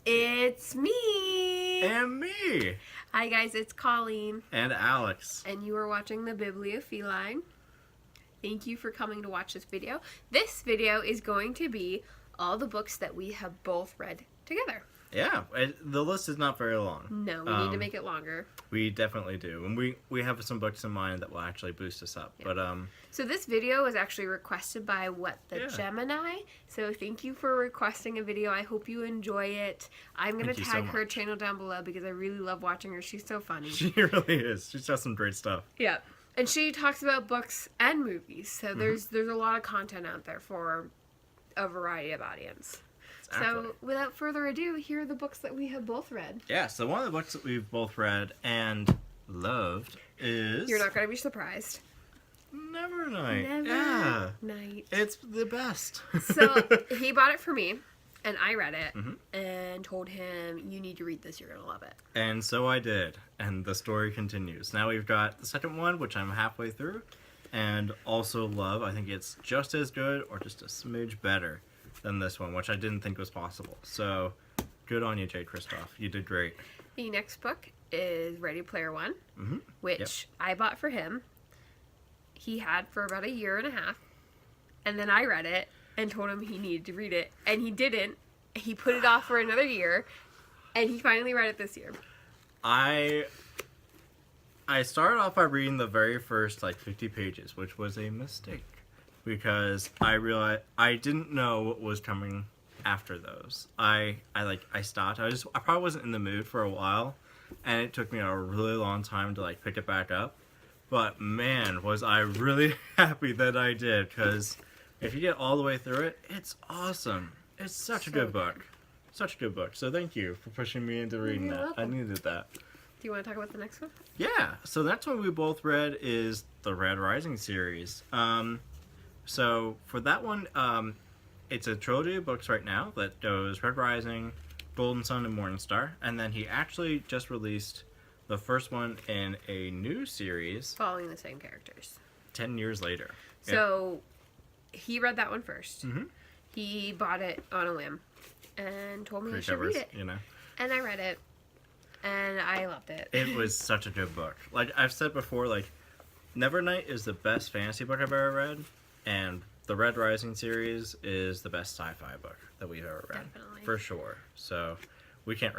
It's me! And me! Hi guys, it's Colleen. And Alex. And you are watching the Bibliofeline. Thank you for coming to watch this video. This video is going to be all the books that we have both read together. Yeah, the list is not very long. No, we need to make it longer. We definitely do. And we have some books in mind that will actually boost us up. Yeah. But So this video was actually requested by WhatTheGemini. So thank you for requesting a video. I hope you enjoy it. I'm going to tag her channel down below because I really love watching her. She's so funny. She really is. She does some great stuff. Yeah. And she talks about books and movies. So there's a lot of content out there for a variety of audience. Exactly. So, without further ado, here are the books that we have both read. Yeah, so one of the books that we've both read and loved is... You're not going to be surprised. Nevernight. Nevernight. It's the best. So, he bought it for me, and I read it, and told him, you need to read this, you're going to love it. And so I did, and the story continues. Now we've got the second one, which I'm halfway through, and also love. I think it's just as good, or just a smidge better than this one, which I didn't think was possible. So, good on you, Jade Kristoff. You did great. The next book is Ready Player One, which I bought for him. He had for about a year and a half, and then I read it and told him he needed to read it, and he didn't. He put it off for another year, and he finally read it this year. I started off by reading the very first, 50 pages, which was a mistake. Because I realized I didn't know what was coming after those. I stopped. I probably wasn't in the mood for a while, and it took me a really long time to pick it back up. But man, was I really happy that I did, because if you get all the way through it, it's awesome. It's such a good book. Such a good book. So thank you for pushing me into reading that. Welcome. I needed that. Do you want to talk about the next one? Yeah. So the next one we both read is the Red Rising series. So for that one, it's a trilogy of books right now that goes Red Rising, Golden Sun, and Morningstar. And then he actually just released the first one in a new series. Following the same characters. 10 years later. So he read that one first. He bought it on a whim and told me I should read it. You know. And I read it. And I loved it. It was such a good book. Like I've said before, Nevernight is the best fantasy book I've ever read. And the Red Rising series is the best sci-fi book that we've ever read. Definitely. For sure. So we can't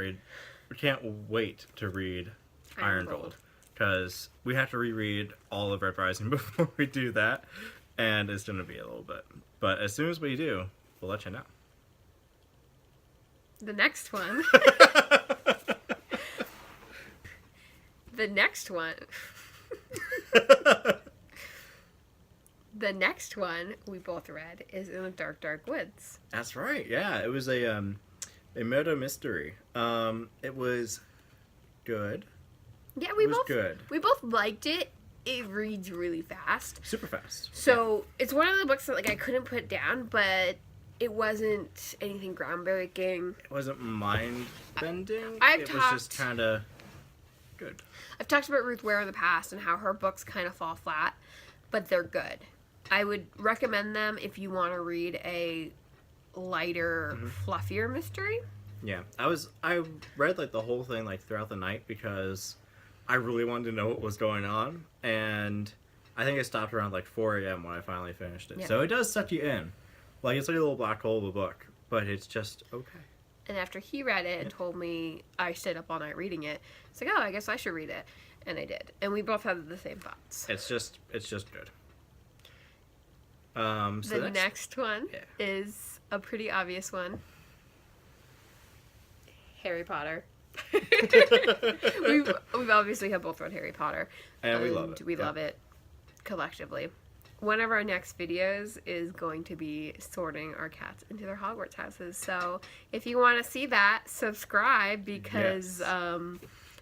wait to read Iron Gold. Because we have to reread all of Red Rising before we do that. And it's going to be a little bit. But as soon as we do, we'll let you know. The next one. The next one. The next one we both read is In the Dark, Dark Woods. That's right. Yeah, it was a murder mystery. It was good. Yeah, good. We both liked it. It reads really fast. Super fast. So it's one of the books that I couldn't put down, but it wasn't anything groundbreaking. It wasn't mind bending. It was just kind of good. I've talked about Ruth Ware in the past and how her books kind of fall flat, but they're good. I would recommend them if you want to read a lighter, fluffier mystery. Yeah, I read the whole thing throughout the night because I really wanted to know what was going on, and I think I stopped around 4 a.m. when I finally finished it. Yeah. So it does suck you in. It's a little black hole of a book, but it's just okay. And after he read it and told me I stayed up all night reading it, it's oh, I guess I should read it. And I did. And we both had the same thoughts. It's just good. So the next one is a pretty obvious one. Harry Potter. we've obviously have both read Harry Potter. And we love it. We love it collectively. One of our next videos is going to be sorting our cats into their Hogwarts houses. So if you want to see that, subscribe because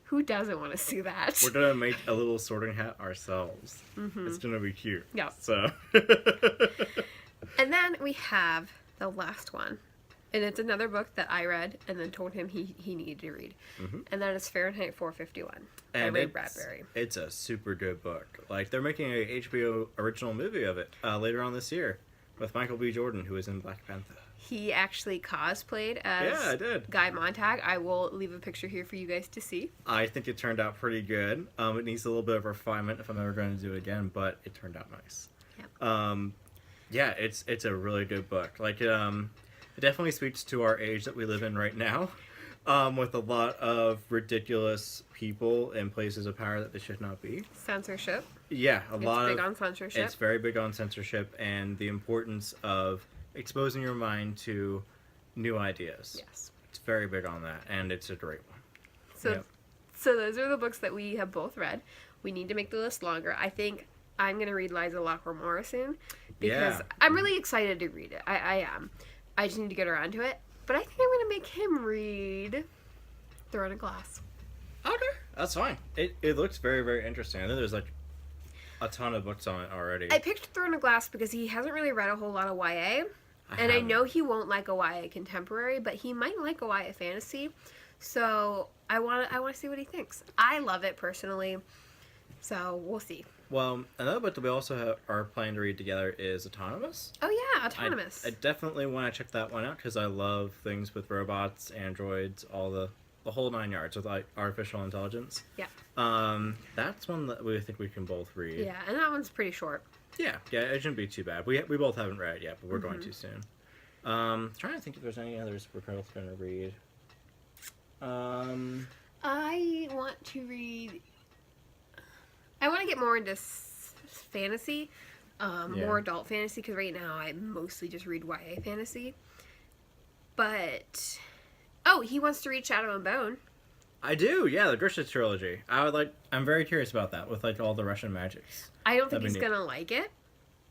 who doesn't want to see that? We're going to make a little sorting hat ourselves. It's going to be cute. Yeah. So. And then we have the last one. And it's another book that I read and then told him he needed to read. And that is Fahrenheit 451 by Ray Bradbury. It's a super good book. They're making a HBO original movie of it later on this year. with Michael B. Jordan, who is in Black Panther. He actually cosplayed as I did. Guy Montag. I will leave a picture here for you guys to see. I think it turned out pretty good. It needs a little bit of refinement if I'm ever going to do it again, but it turned out nice. Yep. Yeah, it's a really good book. Like, it definitely speaks to our age that we live in right now, with a lot of ridiculous people in places of power that they should not be. Censorship. Yeah, It's big on censorship. It's very big on censorship and the importance of exposing your mind to new ideas. Yes. It's very big on that, and it's a great one. So those are the books that we have both read. We need to make the list longer. I think I'm going to read Liza Lockwood-Moore soon because I'm really excited to read it. I am. I just need to get around to it. But I think I'm going to make him read Throne of Glass. Okay, that's fine. It looks very, very interesting. I think there's like a ton of books on it already. I picked Throne of Glass because he hasn't really read a whole lot of YA. I know he won't like a YA contemporary, but he might like a YA fantasy. So I want to see what he thinks. I love it personally. So we'll see. Well, another book that we also are planning to read together is Autonomous. Oh yeah, Autonomous. I definitely want to check that one out because I love things with robots, androids, all the whole 9 yards with like artificial intelligence. Yeah. That's one that we think we can both read. Yeah, and that one's pretty short. Yeah, it shouldn't be too bad. We both haven't read it yet, but we're going to soon. Trying to think if there's any others we're both going to read. I want to read. I want to get more into fantasy, more adult fantasy, because right now I mostly just read YA fantasy. But he wants to read Shadow and Bone. I do, yeah, the Grisha Trilogy. I'm very curious about that with like all the Russian magics. I don't think he's gonna like it,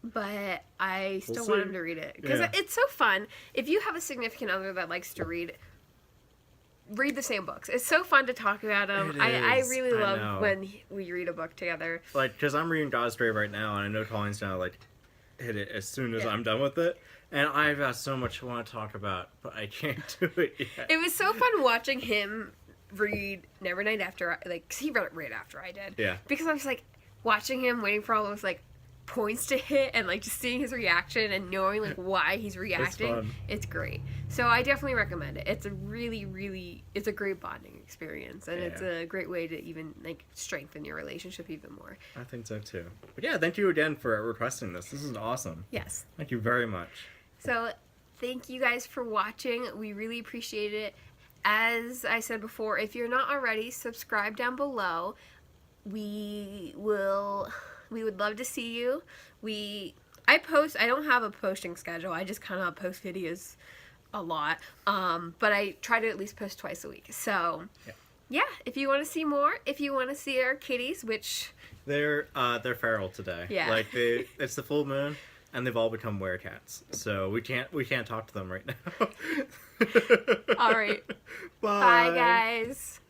but I still want him to read it because it's so fun. If you have a significant other that likes to read the same books. It's so fun to talk about them. I really love when we read a book together. Like, because I'm reading God's Grave right now, and I know Colleen's gonna like hit it as soon as I'm done with it. And I've got so much I want to talk about, but I can't do it yet. It was so fun watching him read Nevernight after, cause he read it right after I did. Yeah. Because I was like watching him, waiting for all those like points to hit, and like just seeing his reaction and knowing like why he's reacting. It's great. So I definitely recommend it. It's a really, it's a great bonding experience, and it's a great way to even like strengthen your relationship even more. I think so too. But yeah, thank you again for requesting this. This is awesome. Yes. Thank you very much. So thank you guys for watching. We really appreciate it. As I said before, if you're not already, subscribe down below. We would love to see you. I don't have a posting schedule. I just kind of post videos a lot. But I try to at least post twice a week. So yeah, if you want to see more, if you want to see our kitties, which they're feral today. Yeah. Like it's the full moon and they've all become werecats. So we can't talk to them right now. All right. Bye. Bye guys.